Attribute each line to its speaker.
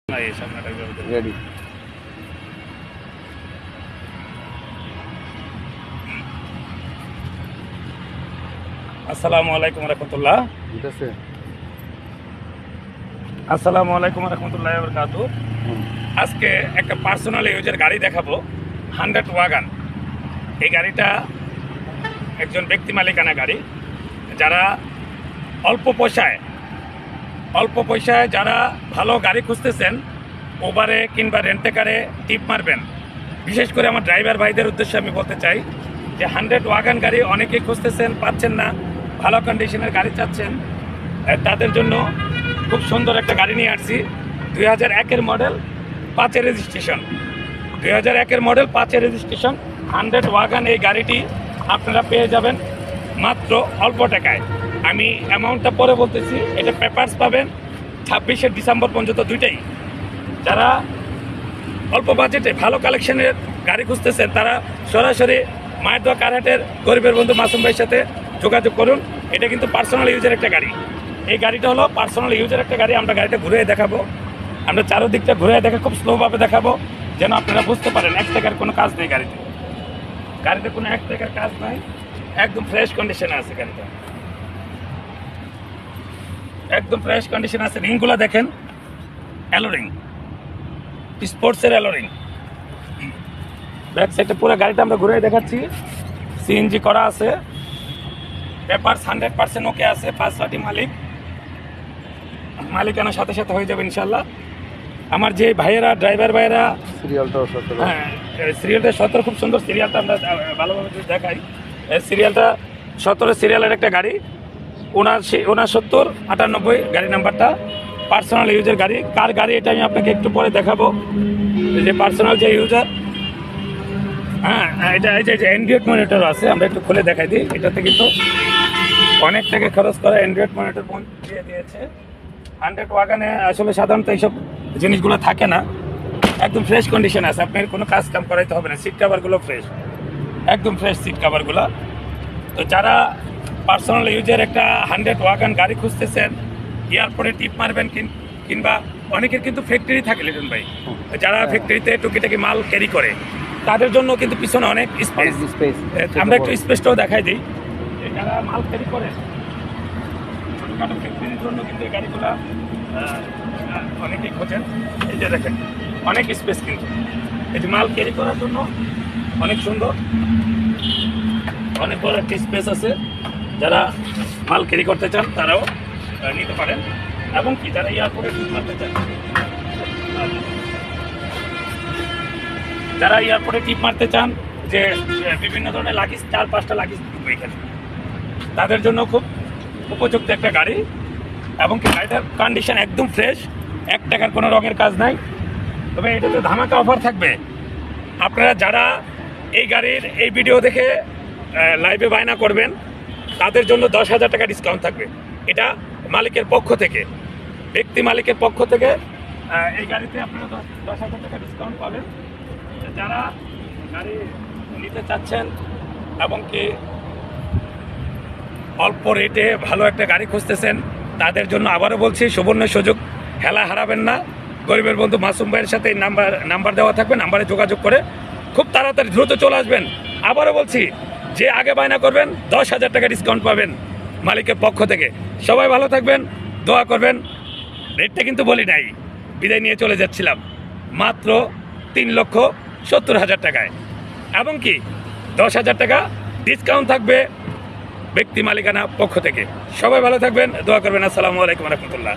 Speaker 1: Ready.
Speaker 2: আসসালামু আলাইকুম রহমতুল্লাহ।
Speaker 1: ঠিক আছে।
Speaker 2: আসসালামু আলাইকুম রহমতুল্লাহ বরকাতু। আজকে একটা পার্সোনাল ইউজের গাড়ি দেখাবো, 100 ওয়াগান। এই গাড়িটা একজন ব্যক্তি মালিকানা গাড়ি। যারা অল্প পয়সায় যারা ভালো গাড়ি খুঁজতেছেন, ওবারে কিংবা রেন্টে কারে টিপ মারবেন, বিশেষ করে আমার ড্রাইভার ভাইদের উদ্দেশ্যে আমি বলতে চাই যে 100 ওয়াগান গাড়ি অনেকেই খুঁজতেছেন, পাচ্ছেন না, ভালো কন্ডিশনের গাড়ি চাচ্ছেন, তাদের জন্য খুব সুন্দর একটা গাড়ি নিয়ে আসছি। 2001-এর মডেল, 5-এর রেজিস্ট্রেশন। 2001-এর মডেল, 5-এর রেজিস্ট্রেশন 100 ওয়াগান। এই গাড়িটি আপনারা পেয়ে যাবেন মাত্র অল্প টাকায়। আমি অ্যামাউন্টটা পরে বলতেছি। এটা পেপারস পাবেন 26শে ডিসেম্বর পর্যন্ত, দুইটাই। যারা অল্প বাজেটে ভালো কালেকশনের গাড়ি খুঁজতেছেন, তারা সরাসরি মায়ের দোয়া কারহাটের গরিবের বন্ধু মাসুম ভাইয়ের সাথে যোগাযোগ করুন। এটা কিন্তু পার্সোনাল ইউজের একটা গাড়ি। এই গাড়িটা হলো পার্সোনাল ইউজের একটা গাড়ি। আমরা গাড়িটা ঘুরে দেখাবো, আমরা চারোদিকটা ঘুরে দেখে খুব স্লোভাবে দেখাবো, যেন আপনারা বুঝতে পারেন 1 টাকার কোনো কাজ নেই গাড়িতে কোনো 1 টাকার কাজ নাই। একদম ফ্রেশ কন্ডিশনে আছে গাড়িটা, একদম ফ্রেশ কন্ডিশন আছে। রিংগুলো দেখেন, অ্যালো রিং, স্পোর্টসের অ্যালো রিং। ব্যাক সাইডে পুরো গাড়িটা আমরা ঘুরে দেখাচ্ছি। সিএনজি করা আছে, পেপারস 100% ওকে আছে। ফার্স্ট পার্টি মালিকানার সাথে সাথে হয়ে যাবে ইনশাল্লাহ। আমার যে ভাইয়েরা, ড্রাইভার ভাইয়েরা,
Speaker 1: সিরিয়ালটাও 17।
Speaker 2: হ্যাঁ, সিরিয়ালটা 17, খুব সুন্দর সিরিয়ালটা আমরা ভালোভাবে যদি দেখাই। সিরিয়ালটা 17 সিরিয়ালের একটা গাড়ি, 69-98 গাড়ি নাম্বারটা। পার্সোনাল ইউজের গাড়ি। কার গাড়ি এটা আমি আপনাকে একটু পরে দেখাবো। যে পার্সোনাল যে ইউজার, হ্যাঁ, এটা এই যে অ্যান্ড্রয়েড মনিটর আছে, আমরা একটু খুলে দেখাই দিই। এটাতে কিন্তু অনেক টাকা খরচ করে অ্যান্ড্রয়েড মনিটর দিয়ে দিয়েছে। 100 ওয়াগানে আসলে সাধারণত এইসব জিনিসগুলো থাকে না। একদম ফ্রেশ কন্ডিশন আছে, আপনার কোনো কাজ কাম করাইতে হবে না। সিট কাভারগুলো ফ্রেশ, একদম ফ্রেশ সিট কাভারগুলো। তো যারা পার্সোনাল ইউজের একটা 100 ওয়াগান গাড়ি খুঁজতেছেন, এয়ারপোর্টে টিপ মারবেন, কিংবা অনেকের কিন্তু ফ্যাক্টরি থাকে লিটন ভাই, যারা ফ্যাক্টরিতে টুকিটাকি মাল ক্যারি করে, তাদের জন্য কিন্তু পিছনে অনেক স্পেস। আমরা একটু স্পেসটাও দেখাই দিই। যারা মাল ক্যারি করে ছোটোখাটো ফ্যাক্টরির জন্য কিন্তু এই গাড়িগুলো অনেকেই খোঁজেন। এই যে দেখেন, অনেক স্পেস, কিন্তু এই যে মাল ক্যারি করার জন্য অনেক সুন্দর, অনেক বড় একটা স্পেস আছে। যারা মাল ক্যারি করতে চান তারাও নিতে পারেন, এবং কি যারা এয়ারপোর্টে টিপ মারতে চান, যারা এয়ারপোর্টে টিপ মারতে চান, যে বিভিন্ন ধরনের লাগেজ, 4-5টা লাগেজ এখানে, তাদের জন্য খুব উপযুক্ত একটা গাড়ি। এবং কি গাড়িটার কন্ডিশন একদম ফ্রেশ, 1 টাকার কোনো রঙের কাজ নাই। তবে এটাতে ধামাকা অফার থাকবে। আপনারা যারা এই গাড়ির এই ভিডিও দেখে লাইভে বায়না করবেন, তাদের জন্য 10,000 টাকা ডিসকাউন্ট থাকবে। এটা মালিকের পক্ষ থেকে, ব্যক্তি মালিকের পক্ষ থেকে এই গাড়িতে আপনারা 10,000 টাকা ডিসকাউন্ট পাবেন। যারা গাড়ি নিতে চাচ্ছেন এবং কি অল্প রেটে ভালো একটা গাড়ি খুঁজতেছেন, তাদের জন্য আবারও বলছি, সুবর্ণ সুযোগ, হেলা হারাবেন না। গরিবের বন্ধু মাসুম ভাইয়ের সাথে নাম্বার দেওয়া থাকবে, নাম্বারে যোগাযোগ করে খুব তাড়াতাড়ি দ্রুত চলে আসবেন। আবারও বলছি, যে আগে বায়না করবেন 10,000 টাকা ডিসকাউন্ট পাবেন মালিকের পক্ষ থেকে। সবাই ভালো থাকবেন, দোয়া করবেন। রেটটা কিন্তু বলি নাই, বিদায় নিয়ে চলে যাচ্ছিলাম মাত্র 3,70,000 টাকায়, এবং কি 10,000 টাকা ডিসকাউন্ট থাকবে ব্যক্তি মালিকানা পক্ষ থেকে। সবাই ভালো থাকবেন, দোয়া করবেন। আসসালামু আলাইকুম রহমতুল্লাহ।